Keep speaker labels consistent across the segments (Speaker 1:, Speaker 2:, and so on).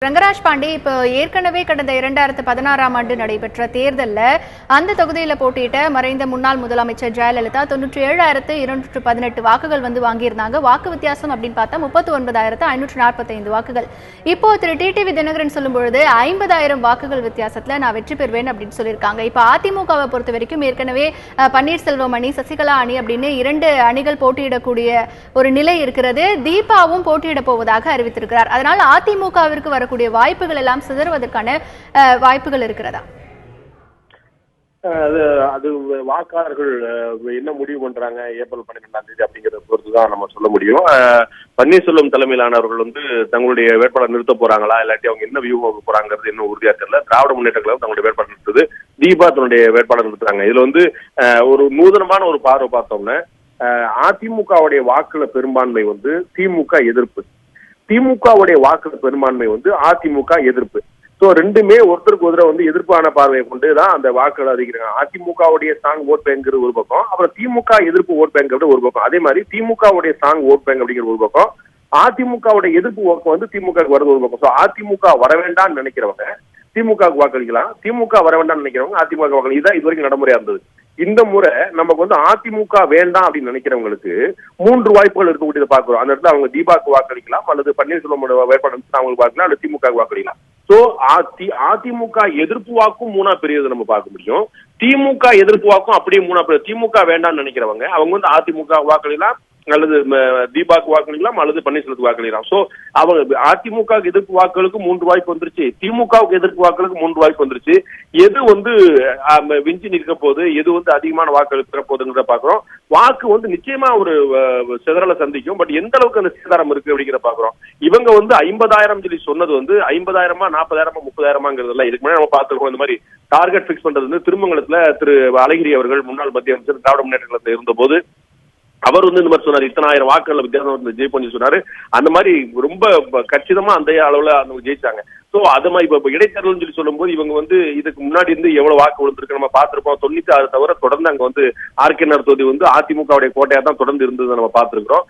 Speaker 1: ரங்கராஜ் பாண்டே இப்போ ஏற்கனவே கடந்த 2016ஆம் ஆண்டு நடைபெற்ற தேர்தலில் அந்த தொகுதியில் போட்டியிட்ட மறைந்த முன்னாள் முதலமைச்சர் ஜெயலலிதா 97,218 வாக்குகள் வாங்கியிருந்தாங்க. வாக்கு வித்தியாசம் அப்படின்னு பார்த்தா 39,545 வாக்குகள். இப்போ திரு டிடிவி தினகரன் சொல்லும் பொழுது 50,000 வாக்குகள் வித்தியாசத்தில் நான் வெற்றி பெறுவேன் அப்படின்னு சொல்லியிருக்காங்க. இப்போ அதிமுகவை பொறுத்த வரைக்கும் ஏற்கனவே பன்னீர்செல்வம் அணி, சசிகலா அணி அப்படின்னு 2 அணிகள் போட்டியிடக்கூடிய ஒரு நிலை இருக்கிறது. தீபாவும் போட்டியிட போவதாக அறிவித்திருக்கிறார். அதனால் அதிமுகவிற்கு வர வாய்ப்புகள் எல்லாம் சிதறுவதற்கான வாய்ப்புகள் இருக்கிறதா?
Speaker 2: அது வாக்காளர்கள் என்ன முடிவு பண்றாங்க ஏப்ரல் 12ஆம் தேதி அப்படிங்கறத பொறுத்துதான் நம்ம சொல்ல முடியும். பன்னீர்செல்வம் தலைமையிலானவர்கள் தங்களுடைய வேட்பாளர் நிறுத்த போறாங்களா, இல்லாட்டி அவங்க என்ன வியூ போறாங்கிறது இன்னும் உறுதியா தெரியல. திராவிட முன்னேற்ற கழகம் தங்களுடைய வேட்பாளர் நிறுத்துது, தீபா தன்னுடைய வேட்பாளர் நிறுத்துறாங்க. இதுல ஒரு நூதனமான ஒரு பார்வை பார்த்தோம்னா, அதிமுகவுடைய வாக்குல பெரும்பான்மை திமுக எதிர்ப்பு, திமுகவுடைய வாக்கு பெரும்பான்மை அதிமுக எதிர்ப்பு. சோ ரெண்டுமே ஒருத்தருக்கு ஒருத்தர் எதிர்ப்பான பார்வையை கொண்டுதான் அந்த வாக்குகள் அதிகரிக்கிறாங்க. அதிமுகவுடைய ஸ்ட்ராங் ஓட் பேங்கிறது ஒரு பக்கம், அப்புறம் திமுக எதிர்ப்பு ஓட் பேங்க் ஒரு பக்கம். அதே மாதிரி திமுகவுடைய ஸ்ட்ராங் ஓட் பேங்க் அப்படிங்கிற ஒரு பக்கம், அதிமுகவுடைய எதிர்ப்பு ஓட்டு திமுக வருது ஒரு பக்கம். சோ அதிமுக வர வேண்டாம்னு நினைக்கிறவங்க திமுக வாக்களிக்கலாம், திமுக வர வேண்டாம்னு நினைக்கிறவங்க அதிமுக வாக்களி. இதுதான் இது வரைக்கும் நடைமுறையா இருந்தது. இந்த முறை நமக்கு அதிமுக வேண்டாம் அப்படின்னு நினைக்கிறவங்களுக்கு 3 வாய்ப்புகள் இருக்கக்கூடியதை பாக்குறோம். அந்த இடத்துல அவங்க தீபாக்கு வாக்களிக்கலாம், அல்லது பன்னீர்செல்வம் வேட்பாளர் அவங்களுக்கு வாக்கலாம், அல்லது திமுக வாக்களிக்கலாம். சோ அதிமுக எதிர்ப்பு வாக்கும் 3 பெரியது நம்ம பார்க்க முடியும். திமுக எதிர்ப்பு வாக்கும் அப்படியே 3 திமுக வேண்டாம்னு நினைக்கிறவங்க அவங்க அதிமுக வாக்களிக்கலாம், அல்லது தீபாக்கு வாக்களிக்கலாம், அல்லது பன்னீர்செல்வத்துக்கு வாக்களிக்கலாம். சோ அவங்க அதிமுக எதிர்ப்பு வாக்குகளுக்கு 3 வாய்ப்பு வந்துருச்சு, திமுகவுக்கு எதிர்ப்பு வாக்குகளுக்கு 3 வாய்ப்பு வந்துருச்சு. எது விஞ்சி நிற்க போது, எது அதிகமான வாக்குகள் பெற போகுதுங்கிற பாக்குறோம். வாக்கு நிச்சயமா ஒரு சிதறலை சந்திக்கும். பட் எந்த அளவுக்கு அந்த சேதாரம் இருக்கு அப்படிங்கிற பாக்குறோம். இவங்க 50,000 சொல்லி சொன்னது 50,000, 40,000, 30,000 இதுக்கு முன்னாடி நம்ம பார்த்திருக்கோம். இந்த மாதிரி டார்கெட் பிக்ஸ் பண்றது திருமங்கலத்துல திரு அழகிரி அவர்கள் முன்னாள் மத்திய அமைச்சர் திராவிட முன்னேற்ற கழகத்தில் இருந்த போது அவர் இந்த மாதிரி சொன்னார், இத்தனை ஆயிரம் வாக்குகள் வித்தியாசம் ஜெயிப்போம் சொன்னாரு. அந்த மாதிரி ரொம்ப கச்சிதமா அந்த அளவுல ஜெயிச்சாங்க. சோ அது மாதிரி இப்ப இடைத்தேர்தல் சொல்லி சொல்லும் போது இவங்க இதுக்கு முன்னாடி எவ்வளவு வாக்கு விழுந்திருக்கு நம்ம பார்த்திருப்போம். 96 தவிர தொடர்ந்து அங்க ஆர்கேஆர் தொகுதி அதிமுகவுடைய கோட்டையா தான் தொடர்ந்து இருந்தது நம்ம பார்த்திருக்கிறோம்.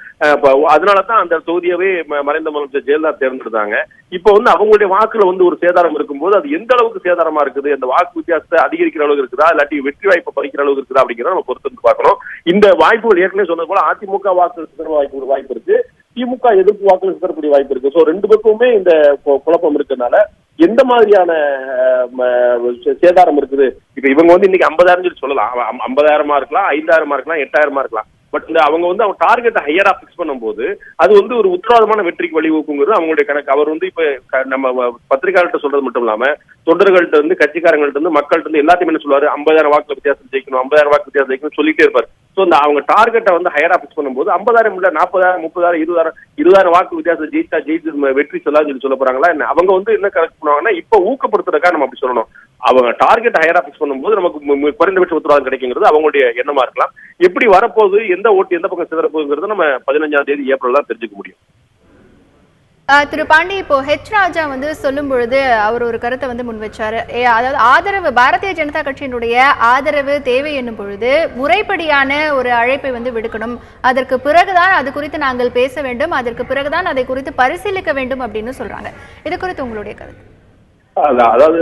Speaker 2: அதனாலதான் அந்த தொகுதியவே மறைந்த முதலமைச்சர் ஜெயலலிதா தேர்ந்தெடுத்தாங்க. இப்போ அவங்களுடைய வாக்குல ஒரு சேதாரம் இருக்கும்போது அது எந்த அளவுக்கு சேதாரமா இருக்குது, அந்த வாக்கு வித்தியாசத்தை அதிகரிக்கிற அளவுக்கு இருக்குதா, இல்லாட்டி வெற்றி வாய்ப்பை பறிக்கிற அளவுக்கு இருக்குதா அப்படிங்கிறத நம்ம பொறுத்து பார்க்கணும். இந்த வாய்ப்புகள் ஏற்கனவே சொன்னது போல அதிமுக வாக்கு வாய்ப்பு இருக்கு, திமுக எதிர்ப்பு வாக்குகள் சிதறக்கூடிய வாய்ப்பு இருக்கு. சோ 2 பக்கமுமே இந்த குழப்பம் இருக்கிறதுனால எந்த மாதிரியான சேதாரம் இருக்குது. இப்ப இவங்க இன்னைக்கு 50,000 சொல்லலாம், 50,000 இருக்கலாம், 5,000 இருக்கலாம், 8,000 இருக்கலாம். பட் அவங்க டார்கெட் ஹையரா பிக்ஸ் பண்ணும்போது அது ஒரு உத்தரவாதமான வெற்றிக்கு வழிவகுக்குங்கிறது அவங்களுடைய கணக்கு. அவர் இப்ப நம்ம பத்திரிகையாளர்கிட்ட சொல்றது மட்டும் இல்லாம தொண்டர்கள்ட்ட கட்சிக்காரங்கள்ட்ட மக்கள்கிட்ட எல்லாத்தையுமே என்ன சொல்லுவாரு, 50,000 வாக்கு வித்தியாசம் ஜெயிக்கணும், 50,000 வாக்கு வித்தியாசம் ஜெயிக்கணும் சொல்லிட்டே இருப்பாரு. சோ அவங்க டார்கெட்டை ஹையரா பிக்ஸ் பண்ணும்போது 50,000 இல்ல 40,000, 30,000, 20,000 வாக்கு வித்தியாசம் ஜெயிச்சு வெற்றி சொல்லான்னு சொல்ல போறாங்களா என்ன? அவங்க என்ன கரெக்ட் பண்ணுவாங்கன்னா இப்ப ஊக்கப்படுத்துறதுக்காக நம்ம அப்படி சொல்லணும். அவங்க டார்கெட் ஹையரா பிக்ஸ் பண்ணும்போது நமக்கு குறைந்தபட்ச உத்தரவாதம் கிடைக்குங்கிறது அவங்களுடைய எண்ணமா இருக்கலாம். எப்படி வரப்போகுது, எந்த ஓட்டு எந்த பக்கம் சிதறப்போகுங்கிறது நம்ம 15ஆம் தேதி ஏப்ரல் தான் தெரிஞ்சுக்க முடியும்.
Speaker 1: திரு பாண்டி, இப்போ ஹெச் ராஜா சொல்லும் பொழுது அவர் ஒரு கருத்தை முன் வச்சாரு. அதாவது ஆதரவு பாரதிய ஜனதா கட்சியினுடைய ஆதரவு தேவை என்னும் பொழுது முறைப்படியான ஒரு அழைப்பை விடுக்கணும், அதற்கு பிறகுதான் அது குறித்து நாங்கள் பேச வேண்டும், அதற்கு பிறகுதான் அதை குறித்து பரிசீலிக்க வேண்டும் அப்படின்னு சொல்றாங்க. இது குறித்து உங்களுடைய கருத்து?
Speaker 2: அதாவது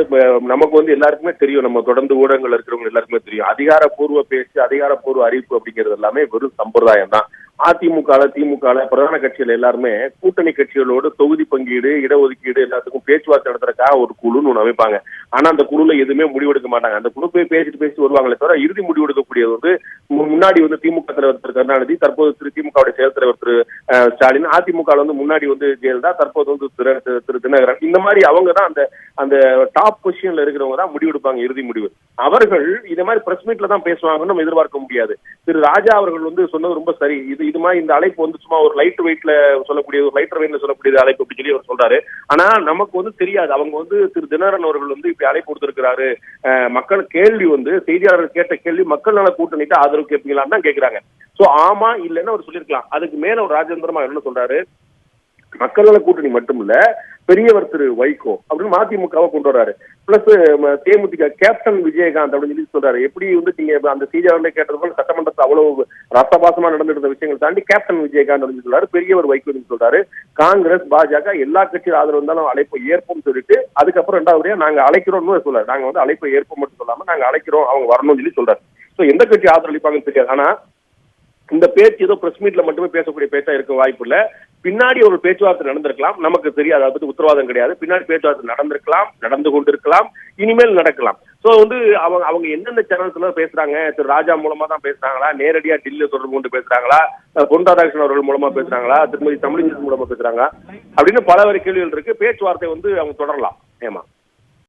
Speaker 2: நமக்கு எல்லாருக்குமே தெரியும், நம்ம தொடர்ந்து ஊடகங்கள் இருக்கிறவங்க எல்லாருக்குமே தெரியும், அதிகாரப்பூர்வ பேச்சு, அதிகாரப்பூர்வ அறிவிப்பு அப்படிங்கிறது எல்லாமே வெறும் சம்பிரதாயம் தான். அதிமுக, திமுக பிரதான கட்சிகள் எல்லாருமே கூட்டணி கட்சிகளோடு தொகுதி பங்கீடு, இடஒதுக்கீடு எல்லாத்துக்கும் பேச்சுவார்த்தை நடத்துறதுக்காக ஒரு குழுன்னு ஒண்ணு அமைப்பாங்க. ஆனா அந்த குழுல எதுவுமே முடிவெடுக்க மாட்டாங்க. அந்த குழு போய் பேசிட்டு வருவாங்களே தவிர இறுதி முடிவெடுக்கக்கூடியது முன்னாடி திமுக தலைவர் திரு கருணாநிதி, தற்போது திமுகவுடைய செயல் தலைவர் திரு ஸ்டாலின், அதிமுக முன்னாடி ஜெயலலிதா, தற்போது திரு தினகரன். இந்த மாதிரி அவங்க தான் அந்த டாப் பொசிஷன்ல இருக்கிறவங்க தான் முடிவெடுப்பாங்க இறுதி முடிவு. அவர்கள் இந்த மாதிரி பிரஸ் மீட்ல தான் பேசுவாங்கன்னு நம்ம எதிர்பார்க்க முடியாது. திரு ராஜா அவர்கள் சொன்னது ரொம்ப சரி. இது மாதிரி இந்த அழைப்பு சும்மா ஒரு லைட் வெயிட்ல சொல்லக்கூடிய, ஒரு லைட்டர் வெயிட்ல சொல்லக்கூடிய அழைப்பு அப்படின்னு சொல்லி அவர் சொல்றாரு. ஆனா நமக்கு தெரியாது. அவங்க திரு தினகரன் அவர்கள் இப்படி அழைப்பு கொடுத்திருக்கிறாரு, மக்கள் கேள்வி செய்தியாளர்கள் கேட்ட கேள்வி மக்கள் நல கூட்டணிட்டு ஆதரவு கேட்பீங்களான்னு தான் கேட்கிறாங்க. சோ ஆமா இல்லைன்னு அவர் சொல்லியிருக்கலாம். அதுக்கு மேல ஒரு ராஜேந்திரமா என்ன சொல்றாரு, மக்கள் நல கூட்டணி மட்டும் இல்ல, பெரியவர் திரு வைகோ அப்படின்னு மதிமுகவை கொண்டு வர்றாரு. பிளஸ் தேமுதிக கேப்டன் விஜயகாந்த் அப்படின்னு சொல்லி சொல்றாரு. எப்படி வந்து நீங்க அந்த சீஜாவிலே கேட்டது போல சட்டமன்றத்தில் அவ்வளவு ரசபாசமா நடந்துட்டு விஷயங்கள் தாண்டி கேப்டன் விஜயகாந்த் அப்படின்னு சொல்றாரு, பெரியவர் வைகோ சொல்றாரு. காங்கிரஸ், பாஜக எல்லா கட்சியும் ஆதரவு இருந்தாலும் அழைப்பை ஏற்போம் சொல்லிட்டு அதுக்கப்புறம் ரெண்டாவதுயா நாங்க அழைக்கிறோம்னு சொல்றாரு. நாங்க வந்து அழைப்பை ஏற்போம் மட்டும் சொல்லாம நாங்க அழைக்கிறோம், அவங்க வரணும்னு சொல்லி சொல்றாரு. சோ எந்த கட்சி ஆதரவளிப்பாங்கன்னு தெரியாது. ஆனா இந்த பேச்சு ஏதோ பிரஸ் மீட்ல மட்டுமே பேசக்கூடிய பேச்சா இருக்க வாய்ப்பு இல்ல. பின்னாடி ஒரு பேச்சுவார்த்தை நடந்திருக்கலாம், நமக்கு தெரியாது, அதை பத்தி உத்தரவாதம் கிடையாது. பின்னாடி பேச்சுவார்த்தை நடந்திருக்கலாம், நடந்து கொண்டிருக்கலாம், இனிமேல் நடக்கலாம். சோ வந்து அவங்க எந்தெந்த சேனல்ஸ்ல பேசுறாங்க, திரு ராஜா மூலமா தான் பேசுறாங்களா, நேரடியா டெல்லியில தொடர்பு கொண்டு பேசுறாங்களா, பொன் ராதாகிருஷ்ணன் அவர்கள் மூலமா பேசுறாங்களா, திருமதி தமிழிசை மூலமா பேசுறாங்க அப்படின்னு பல வகை கேள்விகள் இருக்கு. பேச்சுவார்த்தை வந்து அவங்க தொடரலாம். ஏமா